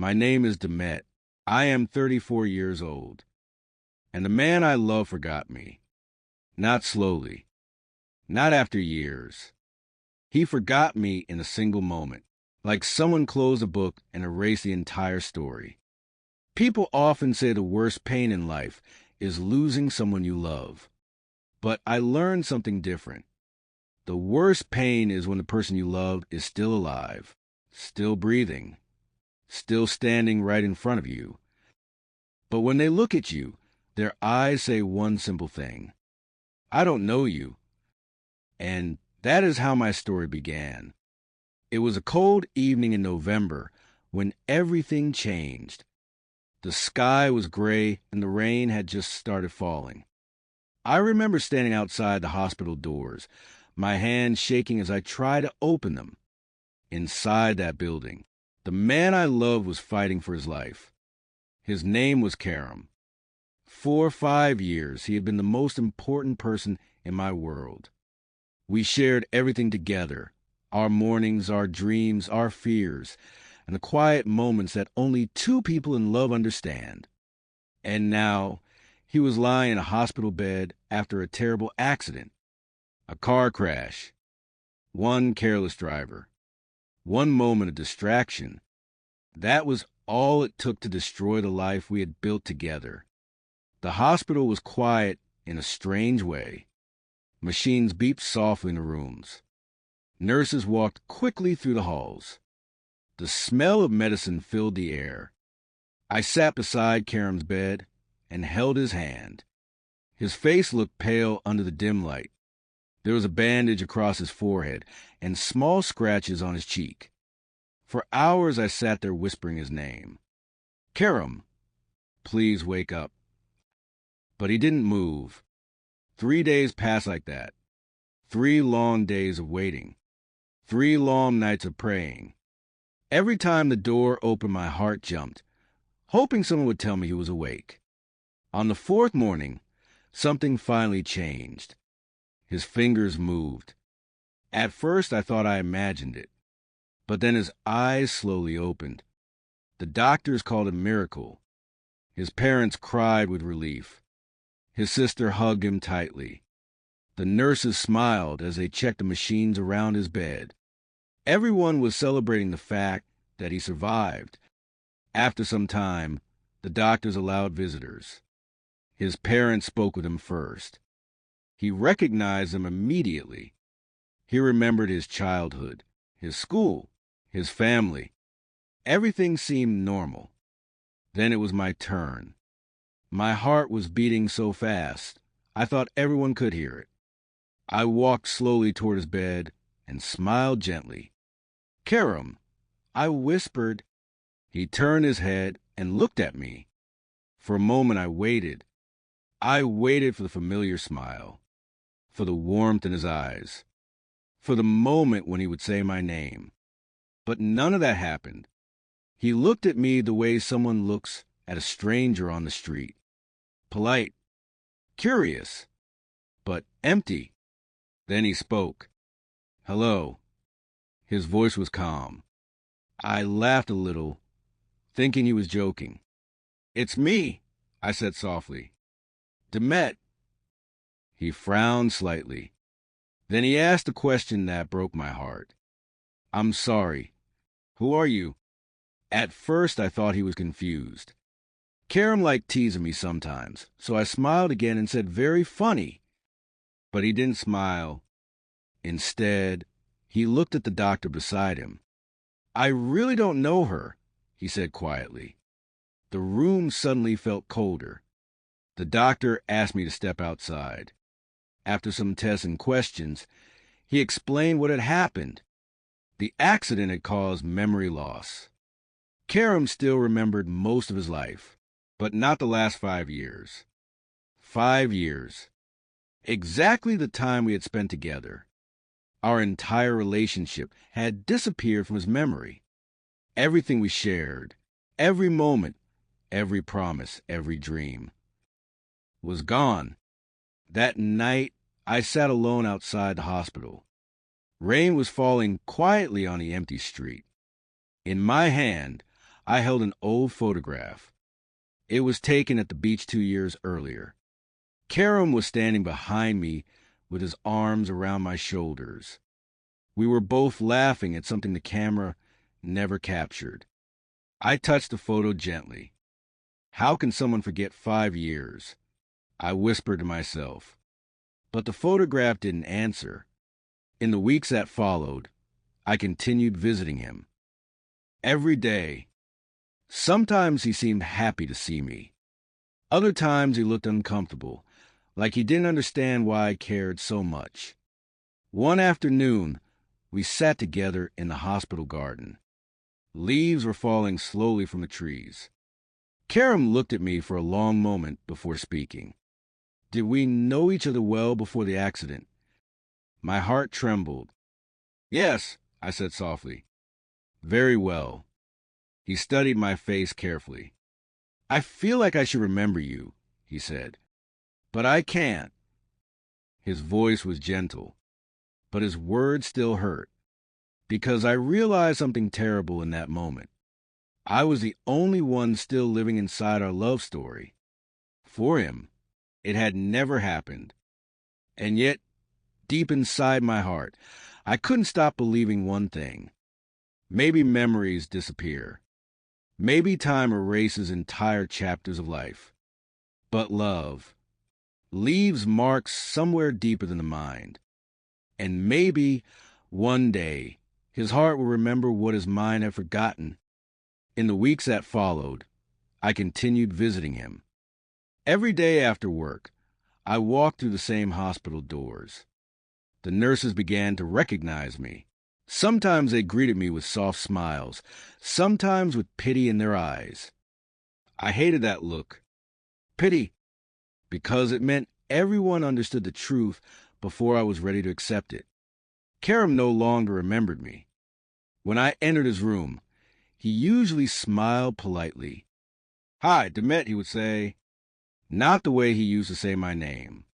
My name is Demet. I am 34 years old. And the man I love forgot me. Not slowly. Not after years. He forgot me in a single moment, like someone closed a book and erased the entire story. People often say the worst pain in life is losing someone you love. But I learned something different. The worst pain is when the person you love is still alive, still breathing, still standing right in front of you. But when they look at you, their eyes say one simple thing: I don't know you. And that is how my story began. It was a cold evening in November when everything changed. The sky was gray and the rain had just started falling. I remember standing outside the hospital doors, my hands shaking as I tried to open them. Inside that building, the man I loved was fighting for his life. His name was Kerem. For 5 years, he had been the most important person in my world. We shared everything together, our mornings, our dreams, our fears, and the quiet moments that only two people in love understand. And now, he was lying in a hospital bed after a terrible accident, a car crash, one careless driver, one moment of distraction. That was all it took to destroy the life we had built together. The hospital was quiet in a strange way. Machines beeped softly in the rooms. Nurses walked quickly through the halls. The smell of medicine filled the air. I sat beside Kerem's bed and held his hand. His face looked pale under the dim light. There was a bandage across his forehead and small scratches on his cheek. For hours I sat there whispering his name. Kerem, please wake up. But he didn't move. 3 days passed like that. 3 long days of waiting. 3 long nights of praying. Every time the door opened, my heart jumped, hoping someone would tell me he was awake. On the 4th morning, something finally changed. His fingers moved. At first, I thought I imagined it. But then his eyes slowly opened. The doctors called it a miracle. His parents cried with relief. His sister hugged him tightly. The nurses smiled as they checked the machines around his bed. Everyone was celebrating the fact that he survived. After some time, the doctors allowed visitors. His parents spoke with him first. He recognized them immediately. He remembered his childhood, his school, his family. Everything seemed normal. Then it was my turn. My heart was beating so fast, I thought everyone could hear it. I walked slowly toward his bed and smiled gently. Kerem, I whispered. He turned his head and looked at me. For a moment I waited. I waited for the familiar smile, for the warmth in his eyes, for the moment when he would say my name. But none of that happened. He looked at me the way someone looks at a stranger on the street. Polite, curious, but empty. Then he spoke. Hello. His voice was calm. I laughed a little, thinking he was joking. It's me, I said softly. Demet. He frowned slightly. Then he asked a question that broke my heart. I'm sorry. Who are you? At first I thought he was confused. Kerem liked teasing me sometimes, so I smiled again and said, very funny. But he didn't smile. Instead, he looked at the doctor beside him. I really don't know her, he said quietly. The room suddenly felt colder. The doctor asked me to step outside. After some tests and questions, he explained what had happened. The accident had caused memory loss. Kerem still remembered most of his life, but not the last 5 years. 5 years. Exactly the time we had spent together. Our entire relationship had disappeared from his memory. Everything we shared, every moment, every promise, every dream, was gone. That night, I sat alone outside the hospital. Rain was falling quietly on the empty street. In my hand, I held an old photograph. It was taken at the beach 2 years earlier. Kerem was standing behind me with his arms around my shoulders. We were both laughing at something the camera never captured. I touched the photo gently. How can someone forget 5 years? I whispered to myself. But the photograph didn't answer. In the weeks that followed, I continued visiting him. Every day. Sometimes he seemed happy to see me. Other times he looked uncomfortable, like he didn't understand why I cared so much. One afternoon, we sat together in the hospital garden. Leaves were falling slowly from the trees. Kerem looked at me for a long moment before speaking. Did we know each other well before the accident? My heart trembled. Yes, I said softly. Very well. He studied my face carefully. I feel like I should remember you, he said. But I can't. His voice was gentle, but his words still hurt, because I realized something terrible in that moment. I was the only one still living inside our love story. For him, it had never happened. And yet, deep inside my heart, I couldn't stop believing one thing. Maybe memories disappear. Maybe time erases entire chapters of life. But love leaves marks somewhere deeper than the mind. And maybe, one day, his heart will remember what his mind had forgotten. In the weeks that followed, I continued visiting him. Every day after work, I walked through the same hospital doors. The nurses began to recognize me. Sometimes they greeted me with soft smiles, sometimes with pity in their eyes. I hated that look. Pity, because it meant everyone understood the truth before I was ready to accept it. Kerem no longer remembered me. When I entered his room, he usually smiled politely. Hi, Demet, he would say. Not the way he used to say my name.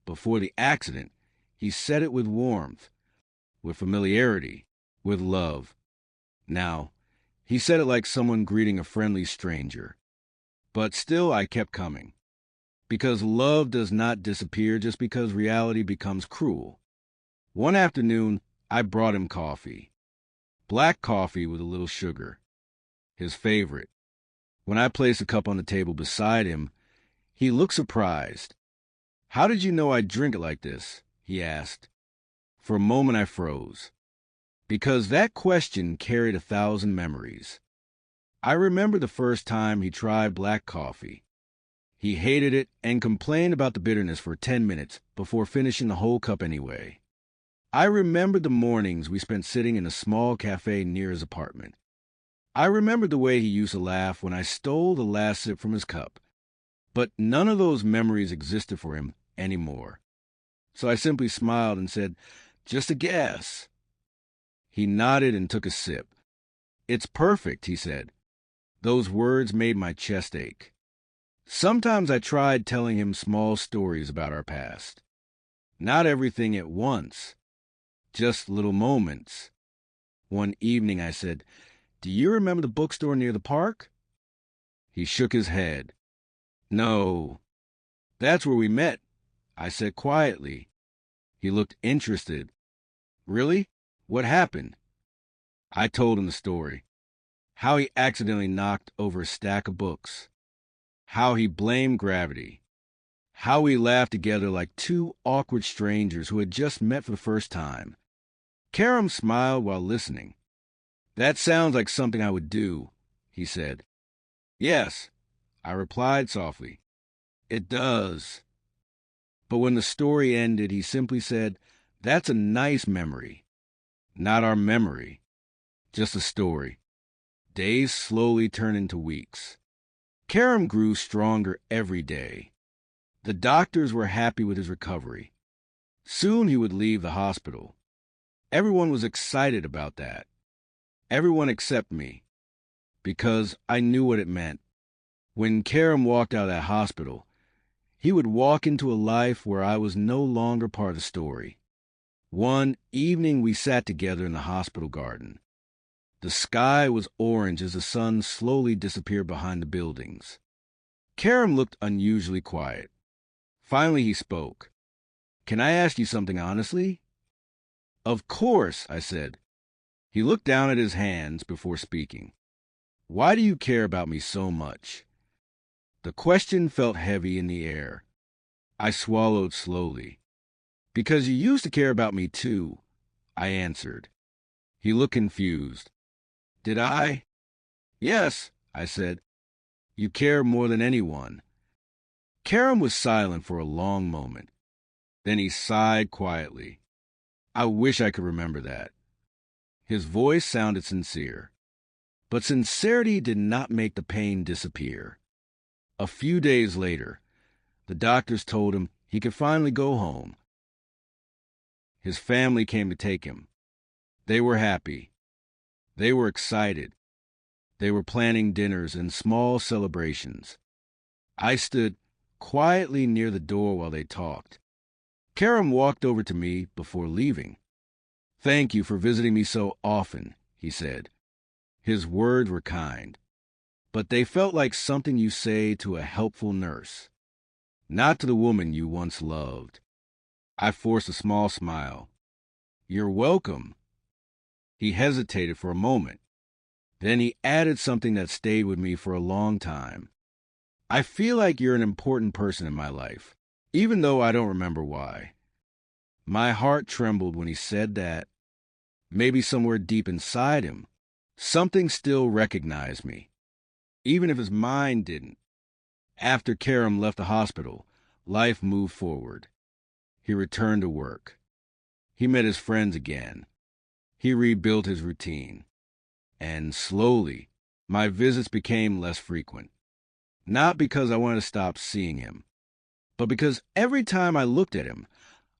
Before the accident, he said it with warmth, with familiarity, with love. Now, he said it like someone greeting a friendly stranger. But still I kept coming. Because love does not disappear just because reality becomes cruel. One afternoon, I brought him coffee. Black coffee with a little sugar. His favorite. When I placed a cup on the table beside him, he looked surprised. How did you know I'd drink it like this? He asked. For a moment I froze. Because that question carried 1,000 memories. I remember the first time he tried black coffee. He hated it and complained about the bitterness for 10 minutes before finishing the whole cup anyway. I remembered the mornings we spent sitting in a small cafe near his apartment. I remembered the way he used to laugh when I stole the last sip from his cup. But none of those memories existed for him anymore. So I simply smiled and said, "Just a guess." He nodded and took a sip. "It's perfect," he said. Those words made my chest ache. Sometimes I tried telling him small stories about our past. Not everything at once, just little moments. One evening I said, "Do you remember the bookstore near the park?" He shook his head. "No, that's where we met," I said quietly. He looked interested. "Really? What happened?" I told him the story. How he accidentally knocked over a stack of books. How he blamed gravity. How we laughed together like two awkward strangers who had just met for the first time. Kerem smiled while listening. "That sounds like something I would do," he said. "Yes," I replied softly. "It does." But when the story ended, he simply said, "That's a nice memory." Not our memory, just a story. Days slowly turned into weeks. Kerem grew stronger every day. The doctors were happy with his recovery. Soon he would leave the hospital. Everyone was excited about that. Everyone except me, because I knew what it meant. When Kerem walked out of that hospital, he would walk into a life where I was no longer part of the story. One evening we sat together in the hospital garden. The sky was orange as the sun slowly disappeared behind the buildings. Kerem looked unusually quiet. Finally, he spoke. "Can I ask you something honestly?" "Of course," I said. He looked down at his hands before speaking. "Why do you care about me so much?" The question felt heavy in the air. I swallowed slowly. "Because you used to care about me too," I answered. He looked confused. "Did I?" "Yes," I said. "You care more than anyone." Kerem was silent for a long moment. Then he sighed quietly. "I wish I could remember that." His voice sounded sincere. But sincerity did not make the pain disappear. A few days later, the doctors told him he could finally go home. His family came to take him. They were happy. They were excited. They were planning dinners and small celebrations. I stood quietly near the door while they talked. Kerem walked over to me before leaving. "Thank you for visiting me so often," he said. His words were kind, but they felt like something you say to a helpful nurse, not to the woman you once loved. I forced a small smile. "You're welcome." He hesitated for a moment. Then he added something that stayed with me for a long time. "I feel like you're an important person in my life, even though I don't remember why." My heart trembled when he said that. Maybe somewhere deep inside him, something still recognized me, even if his mind didn't. After Kerem left the hospital, life moved forward. He returned to work. He met his friends again. He rebuilt his routine. And slowly, my visits became less frequent. Not because I wanted to stop seeing him, but because every time I looked at him,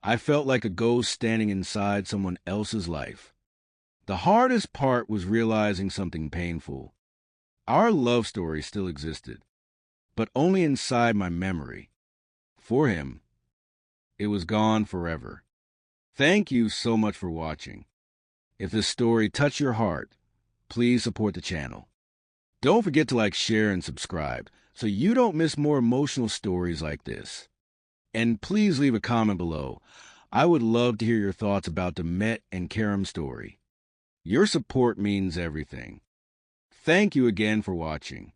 I felt like a ghost standing inside someone else's life. The hardest part was realizing something painful. Our love story still existed, but only inside my memory. For him, it was gone forever. Thank you so much for watching. If this story touched your heart, please support the channel. Don't forget to like, share, and subscribe so you don't miss more emotional stories like this. And please leave a comment below. I would love to hear your thoughts about Demet and Kerem's story. Your support means everything. Thank you again for watching.